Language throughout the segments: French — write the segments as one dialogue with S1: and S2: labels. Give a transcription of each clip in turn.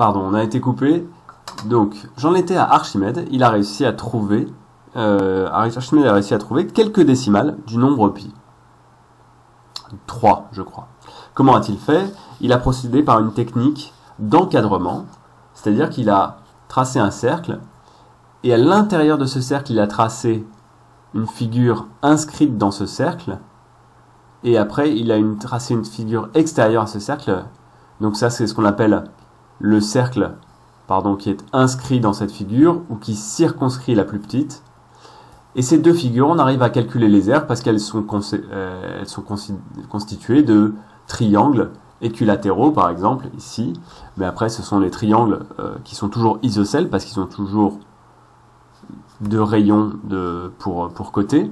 S1: Pardon, on a été coupé. Donc, j'en étais à Archimède. Il a réussi à trouver... Archimède a réussi à trouver quelques décimales du nombre pi. 3, je crois. Comment a-t-il fait? Il a procédé par une technique d'encadrement. C'est-à-dire qu'il a tracé un cercle. Et à l'intérieur de ce cercle, il a tracé une figure inscrite dans ce cercle. Et après, il a tracé une figure extérieure à ce cercle. Donc ça, c'est ce qu'on appelle le cercle, qui est inscrit dans cette figure, ou qui circonscrit la plus petite. Et ces deux figures, on arrive à calculer les aires parce qu'elles sont, constituées de triangles équilatéraux, par exemple, ici. Mais après, ce sont les triangles qui sont toujours isocèles parce qu'ils ont toujours deux rayons pour côté.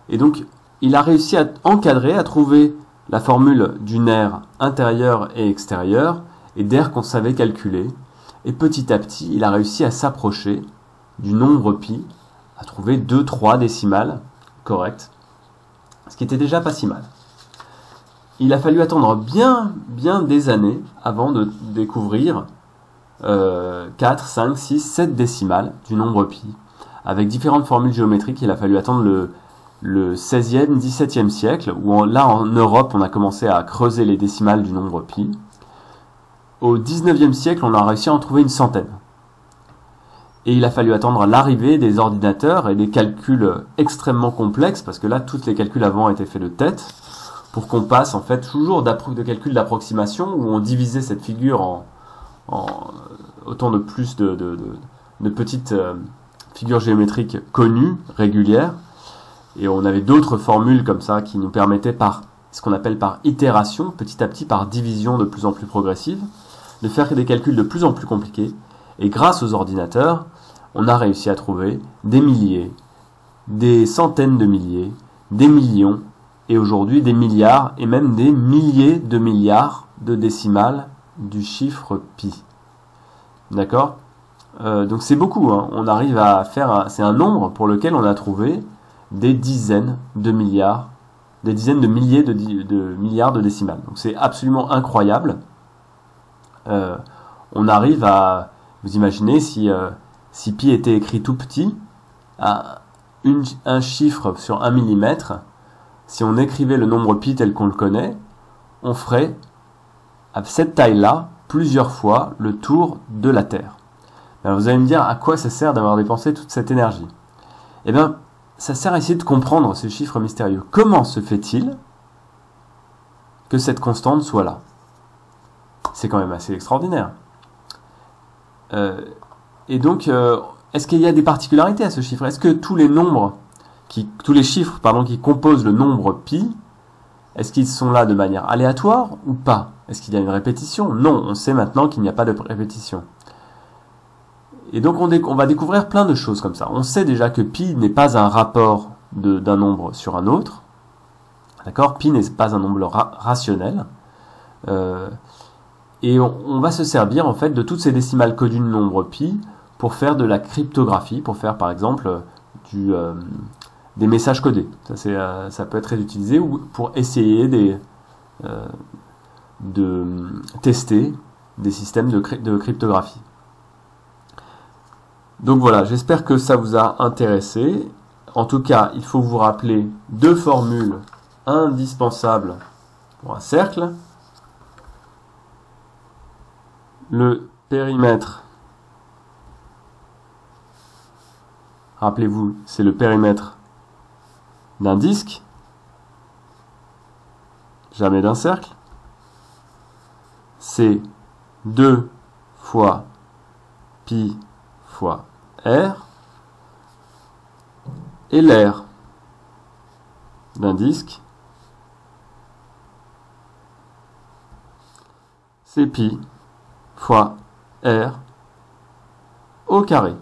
S1: Et donc, il a réussi à encadrer, à trouver la formule d'une aire intérieure et extérieure, et d'aires qu'on savait calculer. Et petit à petit, il a réussi à s'approcher du nombre pi, à trouver 2-3 décimales correctes, ce qui était déjà pas si mal. Il a fallu attendre bien des années avant de découvrir 4, 5, 6, 7 décimales du nombre pi. Avec différentes formules géométriques, il a fallu attendre le 16e, 17e siècle, où là en Europe, on a commencé à creuser les décimales du nombre pi. Au 19e siècle, on a réussi à en trouver une centaine. Et il a fallu attendre l'arrivée des ordinateurs et des calculs extrêmement complexes, parce que là, tous les calculs avant étaient faits de tête, pour qu'on passe en fait toujours de calculs d'approximation, où on divisait cette figure en autant de plus de petites figures géométriques connues, régulières, et on avait d'autres formules comme ça qui nous permettaient par ce qu'on appelle par itération, petit à petit par division de plus en plus progressive, de faire des calculs de plus en plus compliqués. Et grâce aux ordinateurs, on a réussi à trouver des milliers, des centaines de milliers, des millions, et aujourd'hui des milliards, et même des milliers de milliards de décimales du chiffre pi. D'accord? Donc c'est beaucoup, hein. On arrive à faire, c'est un nombre pour lequel on a trouvé des dizaines de milliards, des dizaines de milliers de milliards de décimales. Donc c'est absolument incroyable. On arrive à, vous imaginez, si pi était écrit tout petit, à un chiffre sur 1 millimètre, si on écrivait le nombre pi tel qu'on le connaît, on ferait, à cette taille-là, plusieurs fois le tour de la Terre. Alors vous allez me dire, à quoi ça sert d'avoir dépensé toute cette énergie? Eh bien, ça sert à essayer de comprendre ces chiffres mystérieux. Comment se fait-il que cette constante soit là? C'est quand même assez extraordinaire. Et donc, est-ce qu'il y a des particularités à ce chiffre? Est-ce que tous les chiffres qui composent le nombre pi, est-ce qu'ils sont là de manière aléatoire ou pas? Est-ce qu'il y a une répétition? Non, on sait maintenant qu'il n'y a pas de répétition. Et donc on va découvrir plein de choses comme ça. On sait déjà que pi n'est pas un rapport d'un nombre sur un autre. D'accord? Pi n'est pas un nombre rationnel. Et on va se servir en fait de toutes ces décimales connues du nombre pi pour faire de la cryptographie, pour faire par exemple des messages codés. Ça peut être très utilisé, ou pour essayer de tester des systèmes de cryptographie. Donc voilà, j'espère que ça vous a intéressé. En tout cas, il faut vous rappeler deux formules indispensables pour un cercle. Le périmètre, rappelez-vous, c'est le périmètre d'un disque, jamais d'un cercle. C'est 2 fois pi fois r, et l'aire d'un disque, c'est pi fois r au carré.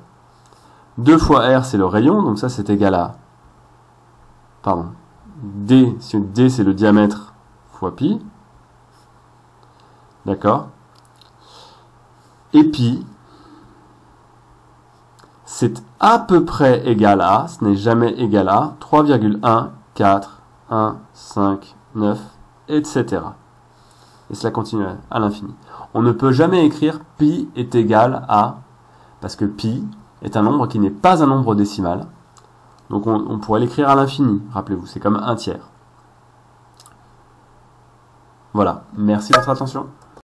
S1: 2 fois r, c'est le rayon, donc ça c'est égal à, d, si d c'est le diamètre fois pi, d'accord, et pi, c'est à peu près égal à, ce n'est jamais égal à, 3,1, 4, 1, 5, 9, etc. et cela continue à l'infini. On ne peut jamais écrire pi est égal à, parce que pi est un nombre qui n'est pas un nombre décimal, donc on pourrait l'écrire à l'infini, rappelez-vous, c'est comme 1/3. Voilà, merci de votre attention.